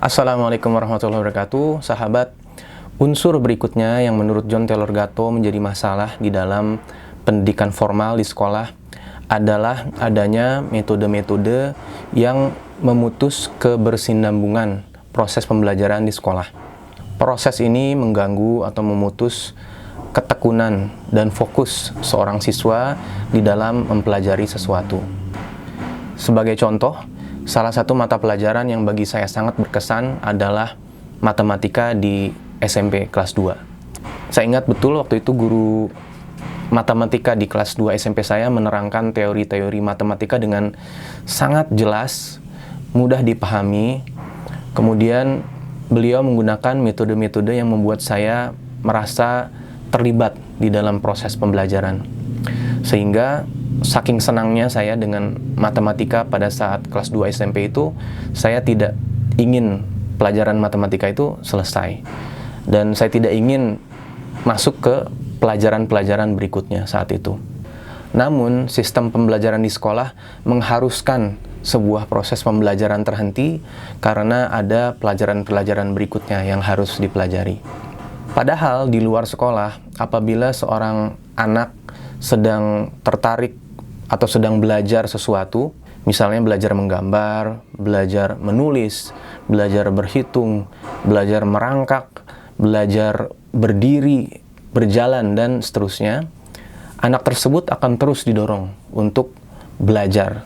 Assalamualaikum warahmatullahi wabarakatuh, sahabat. Unsur berikutnya yang menurut John Taylor Gatto menjadi masalah di dalam pendidikan formal di sekolah adalah adanya metode-metode yang memutus kebersinambungan proses pembelajaran di sekolah. Proses ini mengganggu atau memutus ketekunan dan fokus seorang siswa di dalam mempelajari sesuatu. Sebagai contoh, salah satu mata pelajaran yang bagi saya sangat berkesan adalah matematika di SMP kelas 2. Saya ingat betul waktu itu guru matematika di kelas 2 SMP saya menerangkan teori-teori matematika dengan sangat jelas, mudah dipahami. Kemudian beliau menggunakan metode-metode yang membuat saya merasa terlibat di dalam proses pembelajaran. Sehingga saking senangnya saya dengan matematika pada saat kelas 2 SMP itu, saya tidak ingin pelajaran matematika itu selesai. Dan saya tidak ingin masuk ke pelajaran-pelajaran berikutnya saat itu. Namun, sistem pembelajaran di sekolah mengharuskan sebuah proses pembelajaran terhenti karena ada pelajaran-pelajaran berikutnya yang harus dipelajari. Padahal di luar sekolah, apabila seorang anak sedang tertarik atau sedang belajar sesuatu, misalnya belajar menggambar, belajar menulis, belajar berhitung, belajar merangkak, belajar berdiri, berjalan, dan seterusnya, anak tersebut akan terus didorong untuk belajar,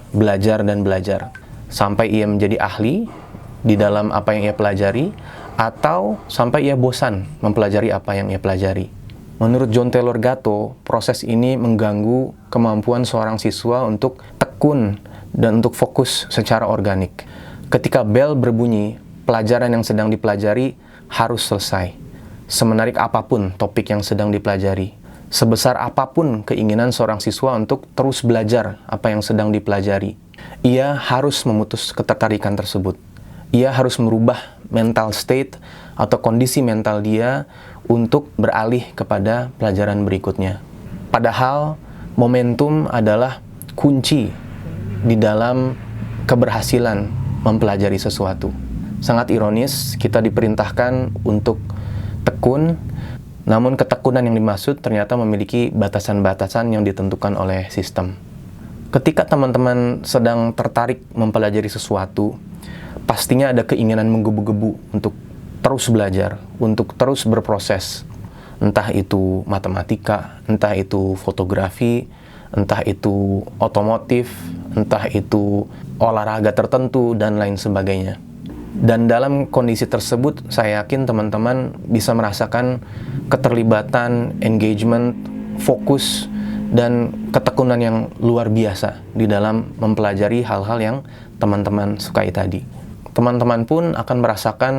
dan belajar, sampai ia menjadi ahli di dalam apa yang ia pelajari, atau sampai ia bosan mempelajari apa yang ia pelajari. Menurut John Taylor Gatto, proses ini mengganggu kemampuan seorang siswa untuk tekun dan untuk fokus secara organik. Ketika bel berbunyi, pelajaran yang sedang dipelajari harus selesai. Semenarik apapun topik yang sedang dipelajari, sebesar apapun keinginan seorang siswa untuk terus belajar apa yang sedang dipelajari, ia harus memutus ketertarikan tersebut. Ia harus merubah mental state atau kondisi mental dia untuk beralih kepada pelajaran berikutnya. Padahal momentum adalah kunci di dalam keberhasilan mempelajari sesuatu. Sangat ironis, kita diperintahkan untuk tekun, namun ketekunan yang dimaksud ternyata memiliki batasan-batasan yang ditentukan oleh sistem. Ketika teman-teman sedang tertarik mempelajari sesuatu, pastinya ada keinginan menggebu-gebu untuk terus belajar, untuk terus berproses. Entah itu matematika, entah itu fotografi, entah itu otomotif, entah itu olahraga tertentu, dan lain sebagainya. Dan dalam kondisi tersebut, saya yakin teman-teman bisa merasakan keterlibatan, engagement, fokus, dan ketekunan yang luar biasa di dalam mempelajari hal-hal yang teman-teman sukai tadi. Teman-teman pun akan merasakan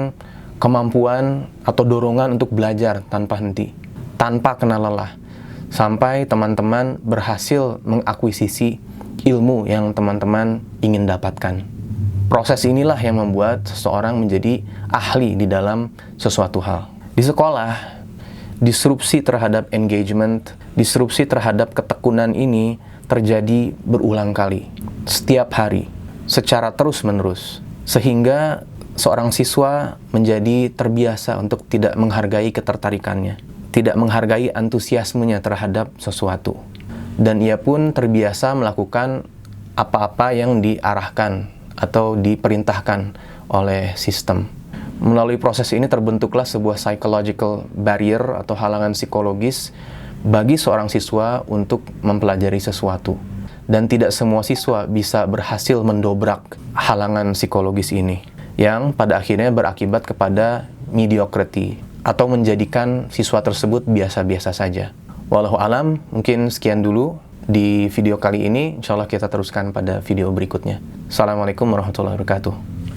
kemampuan atau dorongan untuk belajar tanpa henti, tanpa kenal lelah, sampai teman-teman berhasil mengakuisisi ilmu yang teman-teman ingin dapatkan. Proses inilah yang membuat seseorang menjadi ahli di dalam sesuatu hal. Di sekolah, disrupsi terhadap engagement, disrupsi terhadap ketekunan ini terjadi berulang kali, setiap hari, secara terus-menerus. Sehingga seorang siswa menjadi terbiasa untuk tidak menghargai ketertarikannya, tidak menghargai antusiasmenya terhadap sesuatu. Dan ia pun terbiasa melakukan apa-apa yang diarahkan atau diperintahkan oleh sistem. Melalui proses ini terbentuklah sebuah psychological barrier atau halangan psikologis bagi seorang siswa untuk mempelajari sesuatu. Dan tidak semua siswa bisa berhasil mendobrak halangan psikologis ini, yang pada akhirnya berakibat kepada mediocrity atau menjadikan siswa tersebut biasa-biasa saja. Wallahu alam, mungkin sekian dulu di video kali ini. Insya Allah kita teruskan pada video berikutnya. Assalamualaikum warahmatullahi wabarakatuh.